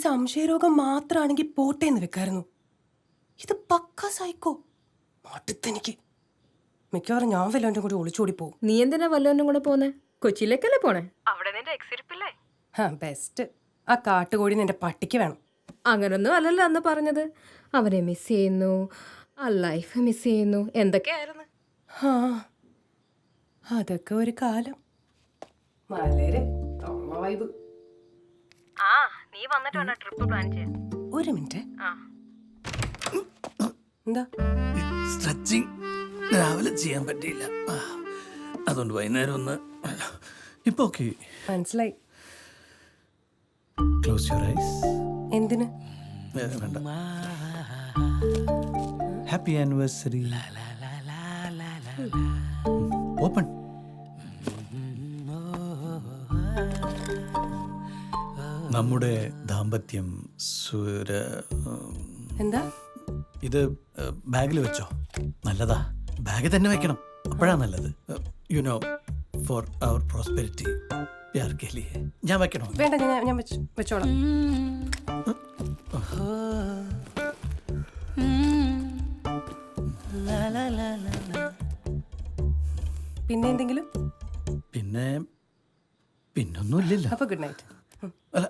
സംശയരോഗം മാത്രമാണെങ്കിൽ പോട്ടേന്ന് വെക്കായിരുന്നു. ഇത് പക്ക സൈക്കോ. മടുത്തെനിക്ക്. മിക്കവാറും ഞാൻ വല്ലവൻ്റെ കൂടി ഒളിച്ചോടി പോകും. നീ എന്തിനാ വല്ലവൻ്റെ കൂടെ പോന്നെ? കൊച്ചിയിലേക്കല്ലേ പോണേ? അവിടെ നിന്റെ എക്സിരിപ്പില്ലേ? ബെസ്റ്റ്. ആ കാട്ടുകോഴി നിന്റെ പട്ടിക്ക് വേണം. അങ്ങനൊന്നും അല്ലല്ലോ അന്ന് പറഞ്ഞത്. അവരെ മിസ് ചെയ്യുന്നു, ആ ലൈഫ് മിസ് ചെയ്യുന്നു, എന്തൊക്കെയായിരുന്നു. അതൊക്കെ ഒരു കാലം. വളരെ വൈബ്. നീ വന്നിട്ട് വേണം ട്രിപ്പ് പ്ലാൻ ചെയ്യാൻ. ഒരു മിനിറ്റ്. എന്താ? സ്ട്രെച്ചിങ് രാവിലെ ചെയ്യാൻ പറ്റിയില്ല, അതുകൊണ്ട് വൈകുന്നേരം ഒന്ന്. ഇപ്പൊ ഓക്കെ മനസ്സിലായി. Close your eyes. എന്തിന്? വേണ്ട. Happy anniversary. ഓപ്പൺ. നമ്മുടെ ദാമ്പത്യം എന്താ? ഇത് ബാഗിൽ വെച്ചോ. നല്ലതാ. ബാഗിൽ തന്നെ വെക്കണം, അപ്പോഴാ നല്ലത്. You know, for our prosperity. പ്യാർ കെ ലിയേ. ഞാൻ വെക്കണോ? വേണ്ട, ഞാൻ വെച്ചോളാം. പിന്നെ എന്തെങ്കിലും? പിന്നൊന്നും ഇല്ലല്ലോ. അപ്പൊ ഗുഡ് നൈറ്റ്. അല്ല